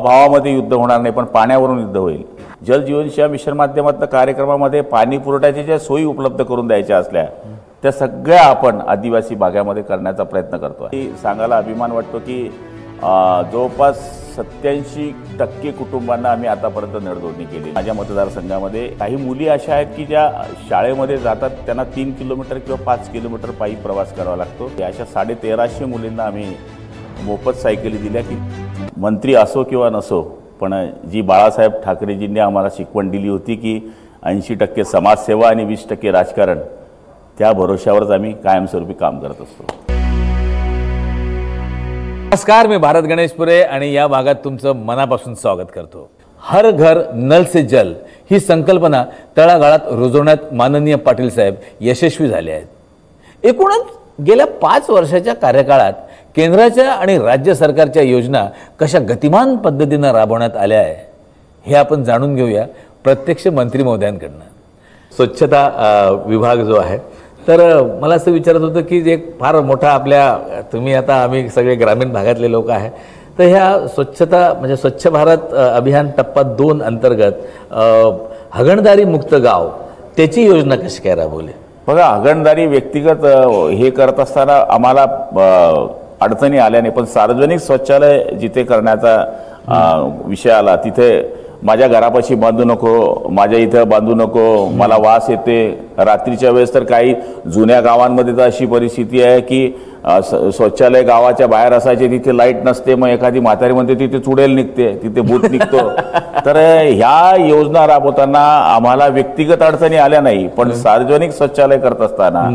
भावाभावामध्ये युद्ध होणार नाही, पण पाण्यावरून युद्ध होईल. जल जीवन मिशन माध्यमातून कार्यक्रमामध्ये पाणी पुरवठ्याच्या ज्या सोयी उपलब्ध करून द्यायच्या असल्या त्या सगळ्या आपण आदिवासी भागामध्ये करण्याचा प्रयत्न करतो. सांगायला अभिमान वाटतो की जवळपास 87% कुटुंबांना आम्ही आतापर्यंत नळजोडणी केली. माझ्या मतदारसंघामध्ये काही मुली अशा आहेत की ज्या शाळेमध्ये जातात त्यांना 3 किलोमीटर किंवा 5 किलोमीटर पायी प्रवास करावा लागतो. अशा 1350 मुलींना आम्ही मोफत सायकली दिल्या. की मंत्री असो किंवा नसो, पण जी बाळासाहेब ठाकरेजींनी आम्हाला शिकवण दिली होती की 80% समाजसेवा आणि 20% राजकारण, त्या भरोश्यावरच आम्ही कायमस्वरूपी काम करत असतो. नमस्कार, मी भारत गणेशपुरे आणि या भागात तुमचं मनापासून स्वागत करतो. हर घर नल से जल ही संकल्पना तळागाळात रुजवण्यात माननीय पाटील साहेब यशस्वी झाले आहेत. एकूणच गेल्या 5 वर्षाच्या कार्यकाळात केंद्राच्या आणि राज्य सरकारच्या योजना कशा गतिमान पद्धतीने राबवण्यात आल्या आहे हे आपण जाणून घेऊया प्रत्यक्ष मंत्री महोदयांकडून. स्वच्छता विभाग जो आहे, तर मला असं विचारत होतं की एक फार मोठा तुम्ही आता आम्ही सगळे ग्रामीण भागातले लोक आहे, तर ह्या स्वच्छता म्हणजे स्वच्छ भारत अभियान टप्पा 2 अंतर्गत हगणदारी मुक्त गाव त्याची योजना कशी काय राबवली? बघा, हगणदारी व्यक्तिगत हे करत असताना आम्हाला अडचणी आल्या नाही, पण सार्वजनिक शौचालय जिथे करण्याचा विषय आला तिथे माझ्या घरापाशी बांधू नको, माझ्या इथं बांधू नको, मला वास येते. रात्रीच्या वेळेस तर काही जुन्या गावांमध्ये तर अशी परिस्थिती आहे की शौचालय गावाच्या बाहेर असायचे, तिथे लाईट नसते, मग एखादी म्हातारी म्हणते तिथे चुडेल निघते, तिथे भूत निघतो. तर ह्या योजना राबवताना आम्हाला व्यक्तिगत अडचणी आल्या नाही, पण सार्वजनिक शौचालय करत असताना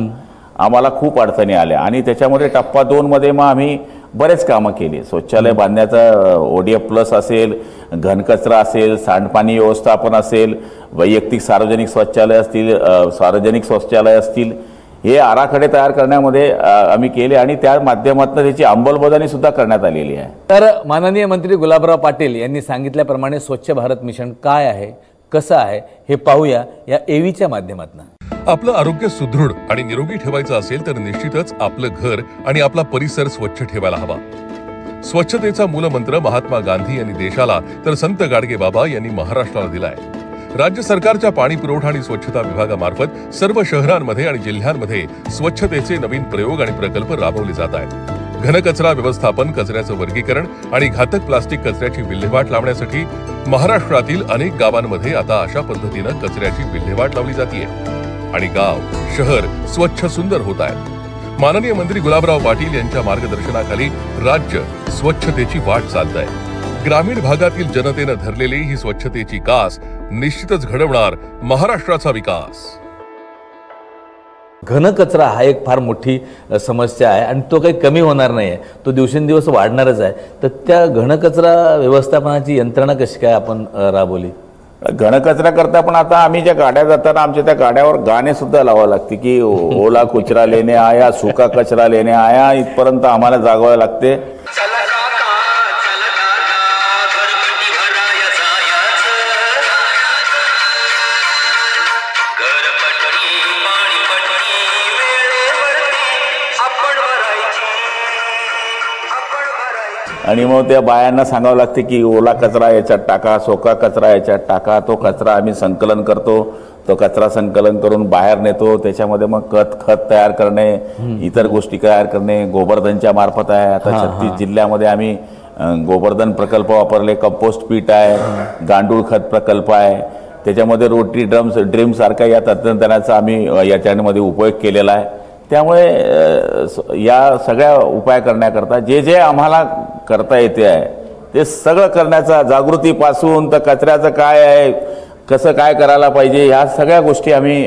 आम्हाला खूप अडचणी आल्या. आणि त्याच्यामध्ये टप्पा 2 मध्ये मग आम्ही बरेच कामं केली. शौचालय बांधण्याचा ODF प्लस असेल, घनकचरा असेल, सांडपाणी व्यवस्थापन असेल, वैयक्तिक सार्वजनिक शौचालय असतील, सार्वजनिक शौचालय असतील, हे आराखडे तयार करण्यामध्ये आम्ही केले आणि त्या माध्यमातून त्याची अंमलबजावणी सुद्धा करण्यात आलेली आहे. तर माननीय मंत्री गुलाबराव पाटील यांनी सांगितल्याप्रमाणे स्वच्छ भारत मिशन काय आहे, कसं आहे हे पाहूया या एव्हीच्या माध्यमातून. आपलं आरोग्य सुदृढ आणि निरोगी ठेवायचं असेल तर निश्चितच आपलं घर आणि आपला परिसर स्वच्छ ठेवायला हवा. स्वच्छतेचा मूलमंत्र महात्मा गांधी यांनी देशाला तर संत गाडगे बाबा यांनी महाराष्ट्राला दिलाय. राज्य सरकारच्या पाणी पुरवठा आणि स्वच्छता विभागामार्फत सर्व शहरांमध्ये आणि जिल्ह्यांमध्ये स्वच्छतेचे नवीन प्रयोग आणि प्रकल्प राबवले जात आहेत. घनकचरा व्यवस्थापन, कचऱ्याचं वर्गीकरण आणि घातक प्लास्टिक कचऱ्याची विल्हेवाट लावण्यासाठी महाराष्ट्रातील अनेक गावांमध्ये आता अशा पद्धतीनं कचऱ्याची विल्हेवाट लावली जाते आणि गाव, शहर स्वच्छ सुंदर होत आहेत. माननीय मंत्री गुलाबराव पाटील यांच्या मार्गदर्शनाखाली राज्य स्वच्छतेची वाट चालत आहे. ग्रामीण भागातील जनतेनं धरलेली ही स्वच्छतेची कास निश्चितच घडवणार महाराष्ट्राचा विकास. घनकचरा हा एक फार मोठी समस्या आहे आणि तो काही कमी होणार नाही आहे, तो दिवसेंदिवस वाढणारच आहे. तर त्या घनकचरा व्यवस्थापनाची यंत्रणा कशी काय आपण राबवली? घनकचरा करता पण आता आम्ही ज्या गाड्या जाताना आमच्या त्या गाड्यावर गाणे सुद्धा लावावं लागते की ओला कचरा लेने आया, सुका कचरा लेने आया, इथपर्यंत आम्हाला जागवावं लागते. आणि मग त्या बायांना सांगावं लागते की ओला कचरा याच्यात टाका, सोका कचरा याच्यात टाका. तो कचरा आम्ही संकलन करतो, तो कचरा संकलन करून बाहेर नेतो. त्याच्यामध्ये मग खत तयार करणे, इतर गोष्टी तयार करणे गोवर्धनच्या मार्फत आहे. आता 36 जिल्ह्यामध्ये आम्ही गोवर्धन प्रकल्प वापरले, कंपोस्ट पीट आहे, गांडूळ खत प्रकल्प आहे, त्याच्यामध्ये रोटरी ड्रीम सारखा या तंत्रज्ञानाचा आम्ही याच्यामध्ये उपयोग केलेला आहे. त्यामुळे या सगळ्या उपाय करण्याकरता जे जे आम्हाला करता येते आहे ते सगळं करण्याचा, जागृतीपासून तर कचऱ्याचं काय आहे, कसं काय करायला पाहिजे, ह्या सगळ्या गोष्टी आम्ही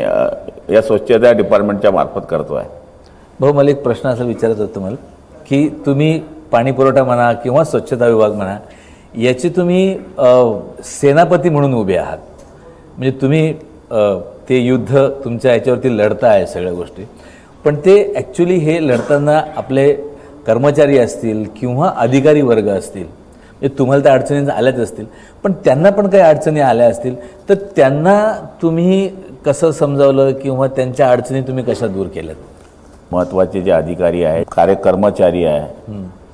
या स्वच्छता डिपार्टमेंटच्या मार्फत करतो आहे. भाऊ, मला एक प्रश्न असा विचारत होतो तुम्हाला की तुम्ही पाणी पुरवठा म्हणा किंवा स्वच्छता विभाग म्हणा, याची तुम्ही सेनापती म्हणून उभे आहात. म्हणजे तुम्ही ते युद्ध तुमच्या याच्यावरती लढता आहे सगळ्या गोष्टी, पण ते ॲक्च्युली हे लढताना आपले कर्मचारी असतील किंवा अधिकारी वर्ग असतील, तुम्हाला त्या अडचणी आल्याच असतील, पण त्यांना पण काही अडचणी आल्या असतील, तर त्यांना तुम्ही कसं समजावलं किंवा त्यांच्या अडचणी तुम्ही कशा दूर केल्यात? महत्त्वाचे जे अधिकारी आहेत, कर्मचारी आहे,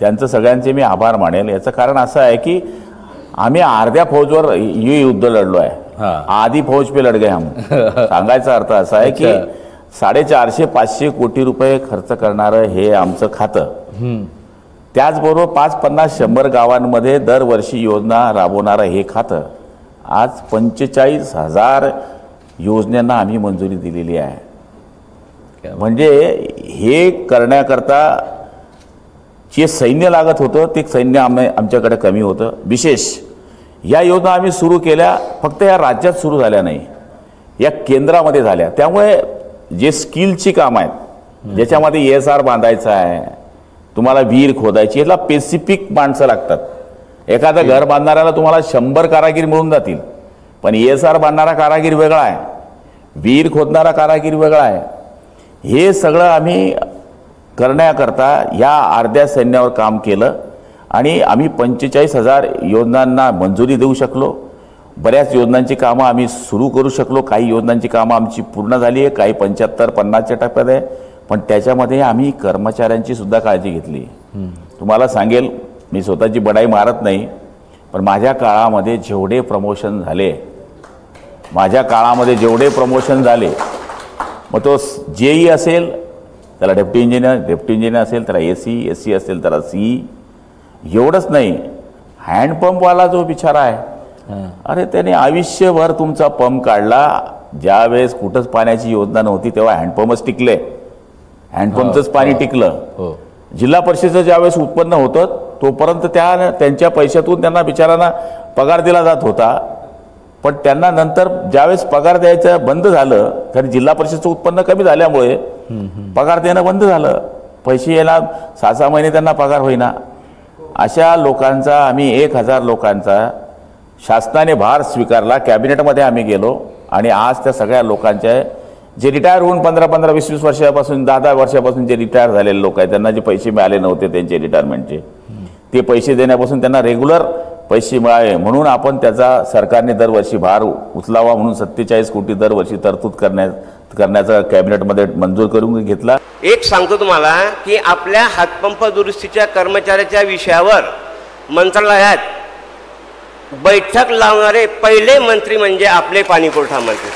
त्यांचं सगळ्यांचे मी आभार मानेल. याचं कारण असं आहे की आम्ही अर्ध्या फौजवर ये युद्ध लढलो आहे, आधी फौज पे लढ गए हम. सांगायचा अर्थ असा आहे की 450-500 कोटी रुपये खर्च करणारं हे आमचं खातं, त्याचबरोबर 5-50-100 गावांमध्ये दरवर्षी योजना राबवणारं हे खातं आज 45,000 योजनांना आम्ही मंजुरी दिलेली आहे. म्हणजे हे करण्याकरता जे सैन्य लागत होतं ते सैन्य आमच्याकडे कमी होतं. विशेष या योजना आम्ही सुरू केल्या, फक्त या राज्यात सुरू झाल्या नाही, या केंद्रामध्ये झाल्या. त्यामुळे जे स्किलची कामं आहेत, ज्याच्यामध्ये ESR बांधायचं आहे, तुम्हाला विहीर खोदायची, याला स्पेसिफिक माणसं लागतात. एखादं घर बांधणाऱ्याला तुम्हाला 100 कारागीर मिळून जातील, पण ESR बांधणारा कारागीर वेगळा आहे, विहीर खोदणारा कारागीर वेगळा आहे. हे सगळं आम्ही करण्याकरता या अर्ध्या सैन्यावर काम केलं आणि आम्ही 45,000 योजनांना मंजुरी देऊ शकलो. बऱ्याच योजनांची कामं आम्ही सुरू करू शकलो. काही योजनांची कामं आमची पूर्ण झाली आहे, काही 75-50च्या टप्प्यात आहे. पण त्याच्यामध्ये आम्ही कर्मचाऱ्यांची सुद्धा काळजी घेतली. तुम्हाला सांगेल, मी स्वतःची बडाई मारत नाही, पण माझ्या काळामध्ये जेवढे प्रमोशन झाले, मग तो JE असेल त्याला डेप्टी इंजिनियर असेल त्याला AC असेल त्याला CE, एवढंच नाही, हँडपंपवाला जो बिचारा आहे, अरे त्याने आयुष्यभर तुमचा पंप काढला. ज्यावेळेस कुठंच पाण्याची योजना नव्हती तेव्हा हँडपंपच टिकले, हँडपंपचंच पाणी टिकलं. जिल्हा परिषदेचं ज्यावेळेस उत्पन्न होतं तोपर्यंत त्यांच्या पैशातून त्यांना बिचारांना पगार दिला जात होता. पण त्यांना नंतर ज्यावेळेस पगार द्यायचं बंद झालं, कारण जिल्हा परिषदेचं उत्पन्न कमी झाल्यामुळे पगार देणं बंद झालं, पैसे यायला 6-6 महिने त्यांना पगार होईना. अशा लोकांचा आम्ही 1,000 लोकांचा शासनाने भार स्वीकारला. कॅबिनेटमध्ये आम्ही गेलो आणि आज त्या सगळ्या लोकांच्या जे रिटायर होऊन 15-15, 20-20 वर्षापासून 10-10 वर्षापासून जे रिटायर झालेले लोक आहेत, त्यांना जे पैसे मिळाले नव्हते त्यांचे रिटायरमेंटचे, ते पैसे देण्यापासून त्यांना रेग्युलर पैसे मिळावे म्हणून आपण त्याचा सरकारने दरवर्षी भार उचलावा म्हणून 47 कोटी दरवर्षी तरतूद करण्याचा कॅबिनेटमध्ये मंजूर करून घेतला. एक सांगतो तुम्हाला की आपल्या हातपंप दुरुस्तीच्या कर्मचाऱ्याच्या विषयावर मंत्रालयात बैठक लावणारे पहिले मंत्री म्हणजे आपले पाणीपुरवठा मंत्री.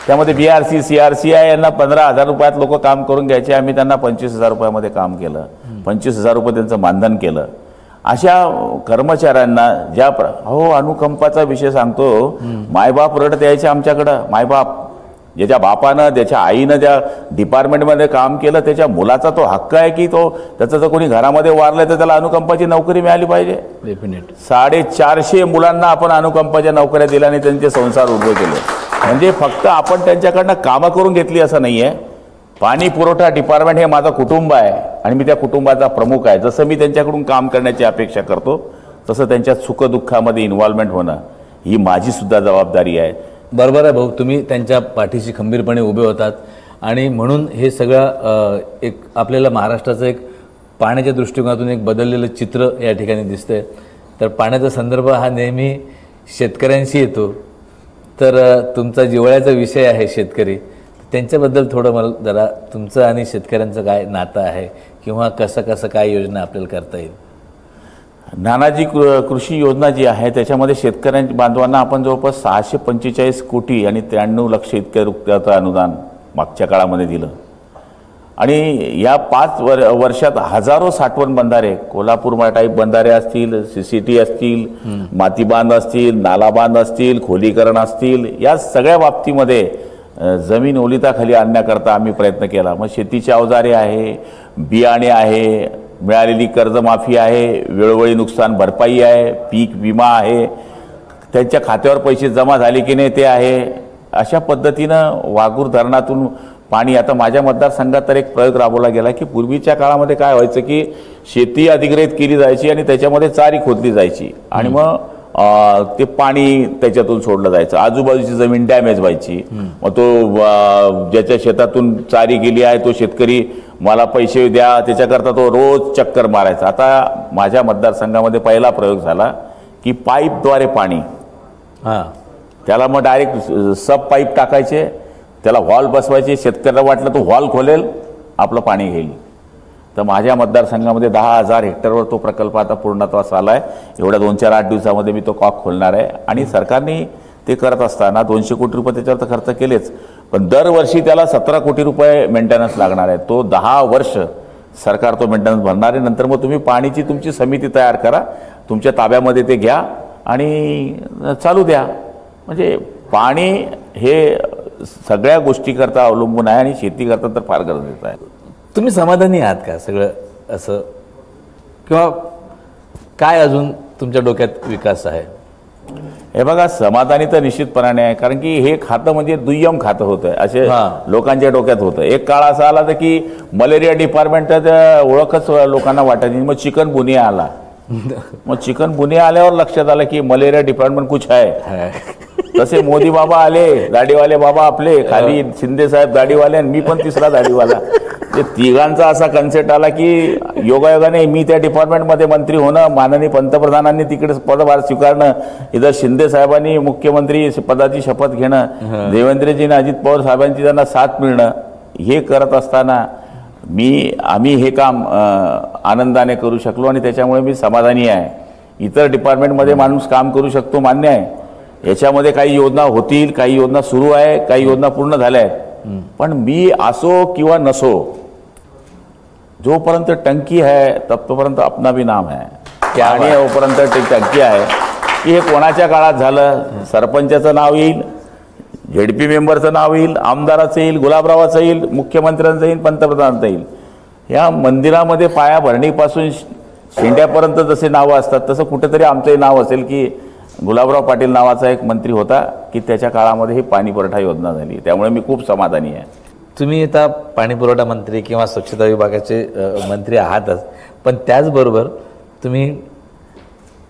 त्यामध्ये BRC CRCI यांना 15,000 रुपयात लोक काम करून घ्यायचे, आम्ही त्यांना 25,000 रुपयामध्ये काम केलं, 25,000 रुपये त्यांचं मानधन केलं. अशा कर्मचाऱ्यांना अनुकंपाचा विषय सांगतो. मायबाप रडत यायचे आमच्याकडं. मायबाप ज्याच्या बापानं ज्याच्या आईनं ज्या डिपार्टमेंटमध्ये काम केलं त्याच्या मुलाचा तो हक्क आहे की त्याचं जर कोणी घरामध्ये वारलं तर त्याला अनुकंपाची नोकरी मिळाली पाहिजे. डेफिनेट 450 मुलांना आपण अनुकंपाच्या नोकऱ्या दिल्या आणि त्यांचे संसार उभे केले. म्हणजे फक्त आपण त्यांच्याकडनं कामं करून घेतली असं नाही आहे. पाणी पुरवठा डिपार्टमेंट हे माझं कुटुंब आहे आणि मी त्या कुटुंबाचा प्रमुख आहे. जसं मी त्यांच्याकडून काम करण्याची अपेक्षा करतो तसं त्यांच्या सुखदुःखामध्ये इन्व्हॉल्वमेंट होणं ही माझी सुद्धा जबाबदारी आहे. बरोबर आहे भाऊ, तुम्ही त्यांच्या पाठीशी खंबीरपणे उभे होतात आणि म्हणून हे सगळं एक आपल्याला महाराष्ट्राचं एक पाण्याच्या दृष्टिकोनातून एक बदललेलं चित्र या ठिकाणी दिसतंय. तर पाण्याचा संदर्भ हा नेहमी शेतकऱ्यांशी येतो. तर तुमचा जिव्हाळ्याचा विषय आहे शेतकरी, त्यांच्याबद्दल थोडं मला जरा तुमचं आणि शेतकऱ्यांचं काय नातं आहे किंवा कसं काय योजना आपल्याला करता येईल. नानाजी कृषी योजना जी आहे त्याच्यामध्ये शेतकऱ्यांच्या बांधवांना आपण जवळपास 645 कोटी आणि 93 लक्ष इतक्या रुपयाचं अनुदान मागच्या काळामध्ये दिलं. आणि या 5 वर्षात हजारो साठवण बंधारे, कोल्हापूर टाईप बंधारे असतील, CCT असतील, माती बांध असतील, नाला बांध असतील, खोलीकरण असतील, या सगळ्या बाबतीमध्ये जमीन ओलिताखाली आणण्याकरता आम्ही प्रयत्न केला. मग शेतीची अवजारे आहे, बियाणे आहे, मिळालेली कर्जमाफी आहे, वेळोवेळी नुकसान भरपाई आहे, पीक विमा आहे, त्यांच्या खात्यावर पैसे जमा झाले की नाही ते आहे. अशा पद्धतीनं वाघूर धरणातून पाणी, आता माझ्या मतदारसंघात तर एक प्रयोग राबवला गेला की पूर्वीच्या काळामध्ये काय व्हायचं की शेती अधिग्रहित केली जायची आणि त्याच्यामध्ये चारी खोदली जायची आणि मग ते पाणी त्याच्यातून सोडलं जायचं, आजूबाजूची जमीन डॅमेज व्हायची. मग तो ज्याच्या शेतातून चारी गेली आहे तो शेतकरी मला पैसे द्या त्याच्याकरता तो रोज चक्कर मारायचा. आता माझ्या मतदारसंघामध्ये पहिला प्रयोग झाला की पाईपद्वारे पाणी, त्याला मग डायरेक्ट सब पाईप टाकायचे, त्याला व्हॉल्व बसवायचे, शेतकऱ्याला वाटलं तो व्हॉल्व खोलेल आपलं पाणी घेईल. तर माझ्या मतदारसंघामध्ये 10,000 हेक्टरवर तो प्रकल्प आता पूर्णत्वास आला आहे. एवढ्या 2-4-8 दिवसामध्ये मी तो कॉक खोलणार आहे. आणि सरकारने ते करत असताना 200 कोटी रुपये त्याच्यावर तर खर्च केलेच, पण दरवर्षी त्याला 17 कोटी रुपये मेंटेनन्स लागणार आहे. तो 10 वर्ष सरकार तो मेंटेनन्स भरणार आहे. नंतर मग तुम्ही पाणीची तुमची समिती तयार करा, तुमच्या ताब्यामध्ये ते घ्या आणि चालू द्या. म्हणजे पाणी हे सगळ्या गोष्टीकरता अवलंबून आहे आणि शेती करता तर फार गरजेचं आहे. तुम्ही समाधानी आहात का सगळं असं, किंवा काय अजून तुमच्या डोक्यात विकास आहे? हे बघा, समाधानी तर निश्चितपणाने आहे, कारण की हे खातं म्हणजे दुय्यम खातं होतं असे लोकांच्या डोक्यात होतं. एक काळ असा आला तर की मलेरिया डिपार्टमेंटचा ओळखच लोकांना वाटायची. मग चिकन गुनिया आला. मग चिकन गुनिया आल्यावर लक्षात आलं की मलेरिया डिपार्टमेंट कुछ आहे. तसे मोदी बाबा आले, दाढीवाले बाबा आपले, खाली शिंदे साहेब दाढीवाले आणि मी पण तिसरा दाढीवाला. ते तिघांचा असा कन्सेप्ट आला की योगायोगाने मी त्या डिपार्टमेंटमध्ये मंत्री होणं, माननीय पंतप्रधानांनी तिकडे पदभार स्वीकारणं, इथं शिंदे साहेबांनी मुख्यमंत्री पदाची शपथ घेणं, देवेंद्रजीने अजित पवार साहेबांची त्यांना साथ मिळणं, हे करत असताना आम्ही हे काम आनंदाने करू शकलो आणि त्याच्यामुळे मी समाधानी आहे. इतर डिपार्टमेंटमध्ये माणूस काम करू शकतो, मान्य आहे. याच्यामध्ये काही योजना होतील, काही योजना सुरू आहे, काही योजना पूर्ण झाल्या आहेत. पण मी असो किंवा नसो, जोपर्यंत टंकी है तोपर्यंत अपना भी नाम है. आणि जोपर्यंत टंकी आहे की हे कोणाच्या काळात झालं, सरपंचाचं नाव येईल, झेडपी मेंबरचं नाव येईल, आमदाराचं येईल, गुलाबरावाचं येईल, मुख्यमंत्र्यांचं येईल, पंतप्रधानांचं येईल. या मंदिरामध्ये पायाभरणीपासून शेंड्यापर्यंत जसे नावं असतात तसं कुठेतरी आमचंही नाव असेल की गुलाबराव पाटील नावाचा एक मंत्री होता की त्याच्या काळामध्ये ही पाणी पुरवठा योजना झाली. त्यामुळे मी खूप समाधानी आहे. तुम्ही आता पाणीपुरवठा मंत्री किंवा स्वच्छता विभागाचे मंत्री आहातच, पण त्याचबरोबर तुम्ही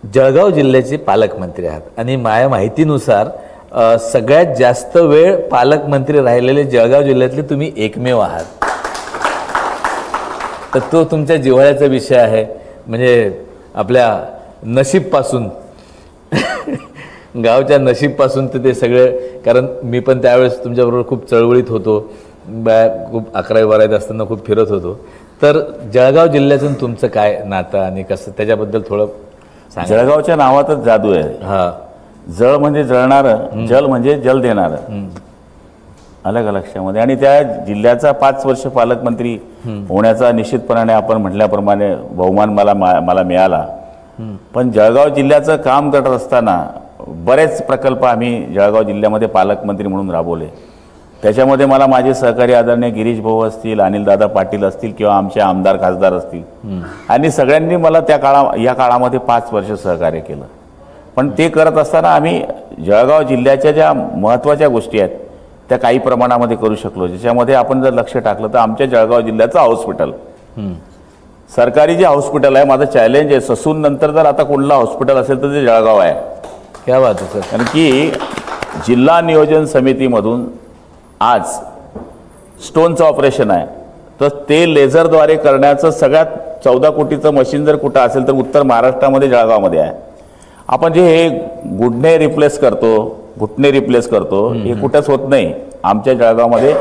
जळगाव जिल्ह्याचे पालकमंत्री आहात आणि माझ्या माहितीनुसार सगळ्यात जास्त वेळ पालकमंत्री राहिलेले जळगाव जिल्ह्यातले तुम्ही एकमेव आहात. तर तो तुमच्या जिव्हाळ्याचा विषय आहे. म्हणजे आपल्या नशीबपासून गावच्या नशीबपासून तर ते सगळं, कारण मी पण त्यावेळेस तुमच्याबरोबर खूप चळवळीत होतो, खूप 11वी-12वीत असताना खूप फिरत होतो. तर जळगाव जिल्ह्यातून तुमचं काय नातं आणि कसं, त्याच्याबद्दल थोडं सांगा. जळगावच्या नावातच जादू आहे. जळ म्हणजे जळणारं, जल म्हणजे जल देणारं, अलग लक्षामध्ये. आणि त्या जिल्ह्याचा 5 वर्ष पालकमंत्री होण्याचा निश्चितपणाने आपण म्हटल्याप्रमाणे बहुमान मला मिळाला. पण जळगाव जिल्ह्याचं काम करत असताना बरेच प्रकल्प आम्ही जळगाव जिल्ह्यामध्ये पालकमंत्री म्हणून राबवले. त्याच्यामध्ये मला माझे सहकारी आदरणीय गिरीश भाऊ असतील, अनिलदादा पाटील असतील किंवा आमचे आमदार खासदार असतील, आणि सगळ्यांनी मला या काळामध्ये 5 वर्ष सहकार्य केलं. पण ते करत असताना आम्ही जळगाव जिल्ह्याच्या ज्या महत्त्वाच्या गोष्टी आहेत त्या काही प्रमाणामध्ये करू शकलो. ज्याच्यामध्ये आपण जर लक्ष टाकलं तर आमच्या जळगाव जिल्ह्याचं हॉस्पिटल, सरकारी जे हॉस्पिटल आहे, माझं चॅलेंज आहे ससून नंतर जर आता कोणलं हॉस्पिटल असेल तर ते जळगाव आहे. क्या बात आहे सर. कारण की जिल्हा नियोजन समितीमधून आज स्टोनचं ऑपरेशन आहे तर ते लेझरद्वारे करण्याचं सगळ्यात 14 कोटीचं मशीन जर कुठं असेल तर उत्तर महाराष्ट्रामध्ये जळगावमध्ये आहे. आपण जे हे घुटणे रिप्लेस करतो हे कुठंच होत नाही. आमच्या जळगावमध्ये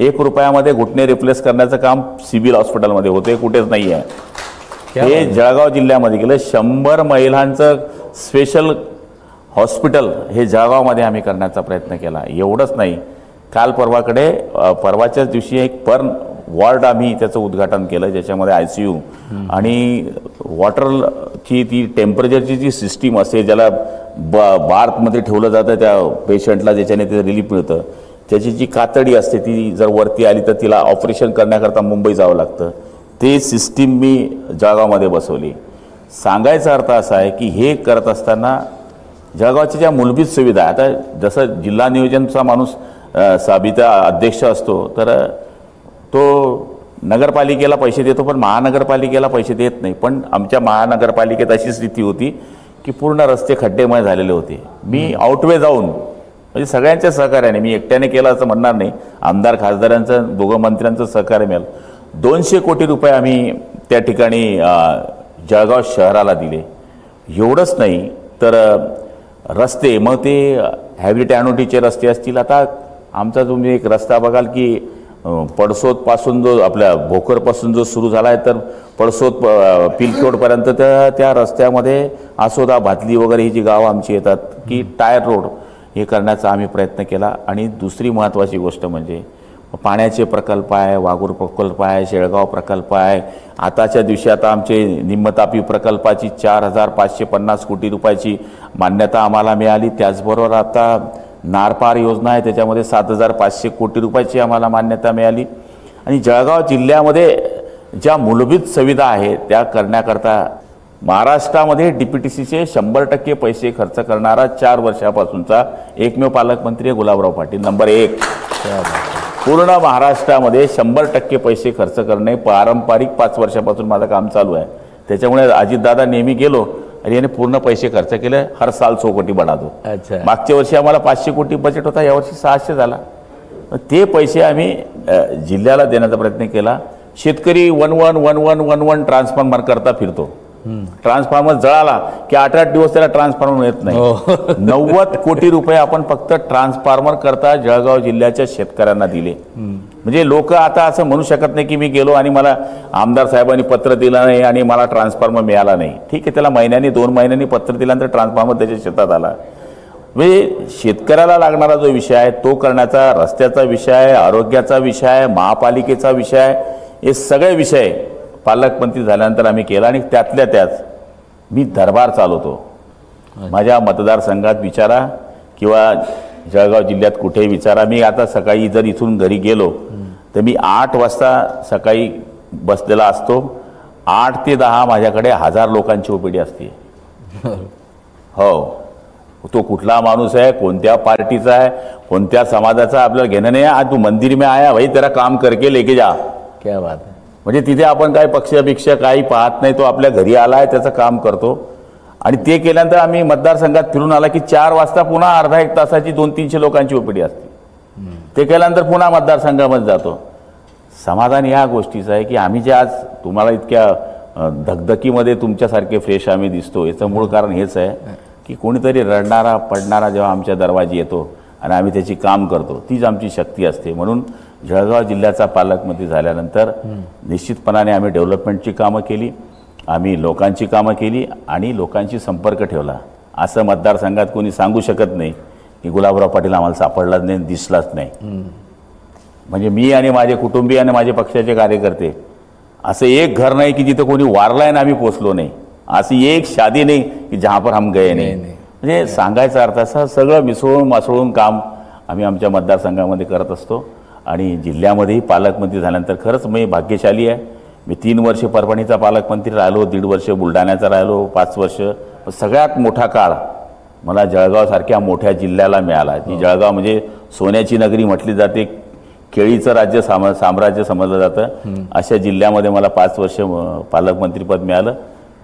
1 रुपयामध्ये घुटणे रिप्लेस करण्याचं काम सिव्हिल हॉस्पिटलमध्ये होते, कुठेच नाही आहे. हे जळगाव जिल्ह्यामध्ये गेलं. 100 महिलांचं स्पेशल हॉस्पिटल हे जळगावमध्ये आम्ही करण्याचा प्रयत्न केला. एवढंच नाही, काल परवाच्याच दिवशी एक पर्न वॉर्ड आम्ही त्याचं उद्घाटन केलं, ज्याच्यामध्ये ICU आणि वॉटरची ती टेम्परेचरची जी सिस्टीम असते, ज्याला बार्थमध्ये ठेवलं जातं त्या पेशंटला, ज्याच्याने ते रिलीफ मिळतं, त्याची जी कातडी असते ती जर वरती आली तर तिला ऑपरेशन करण्याकरता मुंबई जावं लागतं. ते सिस्टीम मी जळगावमध्ये बसवली. सांगायचा अर्थ असा आहे की हे करत असताना जळगावच्या ज्या मूलभूत सुविधा, आता जसं जिल्हा नियोजनचा माणूस साबिता अध्यक्ष असतो तर तो नगरपालिकेला पैसे देतो, पण महानगरपालिकेला पैसे देत नाही. पण आमच्या महानगरपालिकेत अशी स्थिती होती की पूर्ण रस्ते खड्डेमय झालेले होते. मी आउटवे जाऊन, म्हणजे सगळ्यांच्या सहकार्याने, मी एकट्याने केलं असं म्हणणार नाही, आमदार खासदारांचं, दोघं मंत्र्यांचं सहकार्य मिळालं. 200 कोटी रुपये आम्ही त्या ठिकाणी जळगाव शहराला दिले. एवढंच नाही तर रस्ते, मग ते हॅबिट ॲनोटीचे रस्ते असतील. आता आमचा तुम्ही एक रस्ता बघाल की पडसोदपासून जो आपल्या भोकरपासून जो सुरू झाला आहे तर पडसोद पिलखोडपर्यंत त्या रस्त्यामध्ये आसोदा भातली वगैरे ही जी गावं आमची येतात की टायर रोड हे करण्याचा आम्ही प्रयत्न केला. आणि दुसरी महत्त्वाची गोष्ट म्हणजे पाण्याचे प्रकल्प आहे, वाघूर प्रकल्प आहे, शेळगाव प्रकल्प आहे. आताच्या दिवशी आता आमचे निम्मतापी प्रकल्पाची 4,550 कोटी रुपयाची मान्यता आम्हाला मिळाली. त्याचबरोबर आता नारपार योजना आहे त्याच्यामध्ये 7,500 कोटी रुपयाची आम्हाला मान्यता मिळाली. आणि जळगाव जिल्ह्यामध्ये ज्या मूलभूत सुविधा आहे त्या करण्याकरता महाराष्ट्रामध्ये DPTCचे 100% पैसे खर्च करणारा 4 वर्षापासूनचा एकमेव पालकमंत्री आहे गुलाबराव पाटील. नंबर 1 पूर्ण महाराष्ट्रामध्ये 100% पैसे खर्च करणे पारंपरिक 5 वर्षापासून माझं काम चालू आहे. त्याच्यामुळे अजितदादा नेहमी गेलो आणि याने पूर्ण पैसे खर्च केले. हर साल 100 कोटी बढ़ा दो. मागच्या वर्षी आम्हाला 500 कोटी बजेट होता, यावर्षी 600 झाला. ते पैसे आम्ही जिल्ह्याला देण्याचा प्रयत्न केला. शेतकरी 111111 ट्रान्सफॉर्मर करता फिरतो. ट्रान्सफॉर्मर जळाला की 8-8 दिवस त्याला ट्रान्सफॉर्मर येत नाही. 90 कोटी रुपये आपण फक्त ट्रान्सफॉर्मर करता जळगाव जिल्ह्याच्या शेतकऱ्यांना दिले. म्हणजे लोक आता असं म्हणू शकत नाही की मी गेलो आणि मला आमदार साहेबांनी पत्र दिलं नाही आणि मला ट्रान्सफॉर्मर मिळाला नाही. ठीक आहे, त्याला महिन्यानी 2 महिन्यांनी पत्र दिल्यानंतर ट्रान्सफॉर्मर त्याच्या शेतात आला. म्हणजे शेतकऱ्याला लागणारा जो विषय आहे तो करण्याचा, रस्त्याचा विषय आहे, आरोग्याचा विषय आहे, महापालिकेचा विषय आहे, हे सगळे विषय पालकमंत्री झाल्यानंतर आम्ही केला. आणि त्यातल्या त्यात मी दरबार चालवतो. माझ्या मतदारसंघात विचारा किंवा जळगाव जिल्ह्यात कुठेही विचारा. मी आता सकाळी जर इथून घरी गेलो तर मी 8 वाजता सकाळी बसलेला असतो. 8 ते 10 माझ्याकडे 1000 लोकांची ओपीडी असते. हो, तो कुठला माणूस आहे, कोणत्या पार्टीचा आहे, कोणत्या समाजाचा आपल्याला घेणं नाही. आज तू मंदिर में आया भाई, तेरा काम करके लेके जा. क्या बात आहे. म्हणजे तिथे आपण काय पक्षापेक्षा काही पाहत नाही. तो आपल्या घरी आला आहे त्याचं काम करतो. आणि ते केल्यानंतर आम्ही मतदारसंघात फिरून आला की 4 वाजता पुन्हा अर्धा-1 तासाची 200-300 लोकांची ओपीडी असते. ते केल्यानंतर पुन्हा मतदारसंघामध्ये जातो. समाधान या गोष्टीचं आहे की आम्ही जे आज तुम्हाला इतक्या धगधकीमध्ये तुमच्यासारखे फ्रेश आम्ही दिसतो, याचं मूळ कारण हेच आहे की कोणीतरी रडणारा पडणारा जेव्हा आमच्या दरवाजी येतो आणि आम्ही त्याची काम करतो, तीच आमची शक्ती असते. म्हणून जळगाव जिल्ह्याचा पालकमंत्री झाल्यानंतर निश्चितपणाने आम्ही डेव्हलपमेंटची कामं केली, आम्ही लोकांची कामं केली आणि लोकांशी संपर्क ठेवला. असं मतदारसंघात कोणी सांगू शकत नाही की गुलाबराव पाटील आम्हाला सापडलाच नाही, दिसलाच नाही. म्हणजे मी आणि माझे कुटुंबीय आणि माझे पक्षाचे कार्यकर्ते असं एक घर नाही की जिथं कोणी वारलाय ना आम्ही पोचलो नाही. अशी एक शादी नाही की जहाँ पर हम गए नाही. म्हणजे सांगायचा अर्थ असा सगळं मिसळून मासळून काम आम्ही आमच्या मतदारसंघामध्ये करत असतो. आणि जिल्ह्यामध्येही पालकमंत्री झाल्यानंतर खरंच मी भाग्यशाली आहे. मी 3 वर्ष परभणीचा पालकमंत्री राहिलो, 1.5 वर्ष बुलढाण्याचा राहिलो, 5 वर्ष. सगळ्यात मोठा काळ मला जळगावसारख्या मोठ्या जिल्ह्याला मिळाला. जी जळगाव म्हणजे सोन्याची नगरी म्हटली जाते, केळीचं राज्य साम्राज्य समजलं जातं, अशा जिल्ह्यामध्ये मला 5 वर्ष पालकमंत्रीपद मिळालं.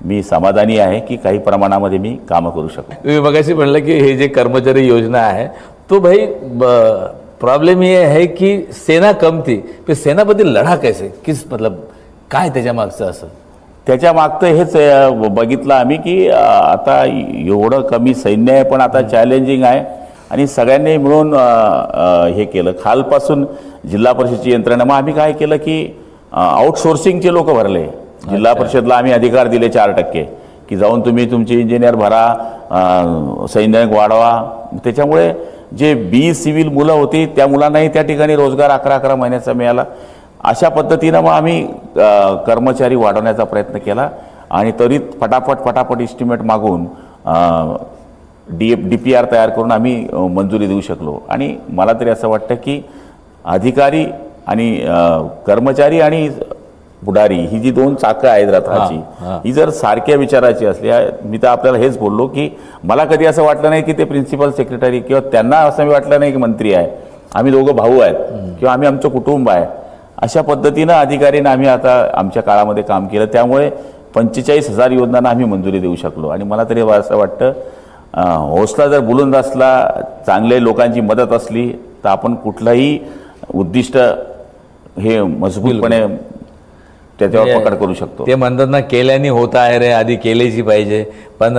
मी समाधानी आहे की काही प्रमाणामध्ये मी कामं करू शकतो. तुम्ही मगाशी म्हणलं की हे जे कर्मचारी योजना आहे तो भाई प्रॉब्लेम ये है कि सेना कम थी, फिर सेनापती लढा कैसे, किस मतलब काय त्याच्या मागचं असं? त्याच्या मागचं हेच बघितलं आम्ही की आता एवढं कमी सैन्य आहे पण आता चॅलेंजिंग आहे आणि सगळ्यांनी मिळून हे केलं खालपासून जिल्हा परिषदची यंत्रणा. मग आम्ही काय केलं की आउटसोर्सिंगचे लोक भरले. जिल्हा परिषदला आम्ही अधिकार दिले 4% की जाऊन तुम्ही तुमचे इंजिनियर भरा, सैनिक वाढवा. त्याच्यामुळे जे बी सिव्हिल मुलं होती त्या मुलांनाही त्या ठिकाणी रोजगार 11-11 महिन्याचा मिळाला. अशा पद्धतीनं मग आम्ही कर्मचारी वाढवण्याचा प्रयत्न केला आणि त्वरित फटाफट इस्टिमेट मागून DPR तयार करून आम्ही मंजुरी देऊ शकलो. आणि मला तरी असं वाटतं की अधिकारी आणि कर्मचारी आणि पुढारी ही जी 2 चाकं आहेत रथाची, ही जर सारख्या विचाराची असली, मी तर आपल्याला हेच बोललो की मला कधी असं वाटलं नाही की ते प्रिन्सिपल सेक्रेटरी किंवा त्यांना असं मी वाटलं नाही की मंत्री आहे. आम्ही दोघं भाऊ आहेत किंवा आम्ही आमचं कुटुंब आहे. अशा पद्धतीनं अधिकारीनं आम्ही आता आमच्या काळामध्ये काम केलं. त्यामुळे 45,000 योजनांना आम्ही मंजुरी देऊ शकलो. आणि मला तरी असं वाटतं हौसला जर बुलंद असला, चांगले लोकांची मदत असली तर आपण कुठलंही उद्दिष्ट हे मजबूतपणे त्याच्यावर पकड करू शकतो. ते म्हणतात ना केल्याने होता आहे रे, आधी केलेची पाहिजे. पण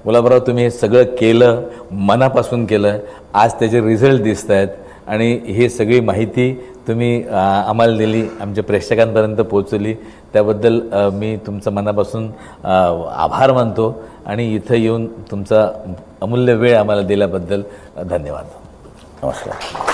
गुलाबराव तुम्ही हे सगळं केलं, मनापासून केलं, आज त्याचे रिझल्ट दिसत आहेत आणि ही सगळी माहिती तुम्ही आम्हाला दिली, आमच्या प्रेक्षकांपर्यंत पोहोचवली, त्याबद्दल मी तुमचं मनापासून आभार मानतो आणि इथं येऊन तुमचा अमूल्य वेळ आम्हाला दिल्याबद्दल धन्यवाद. नमस्कार.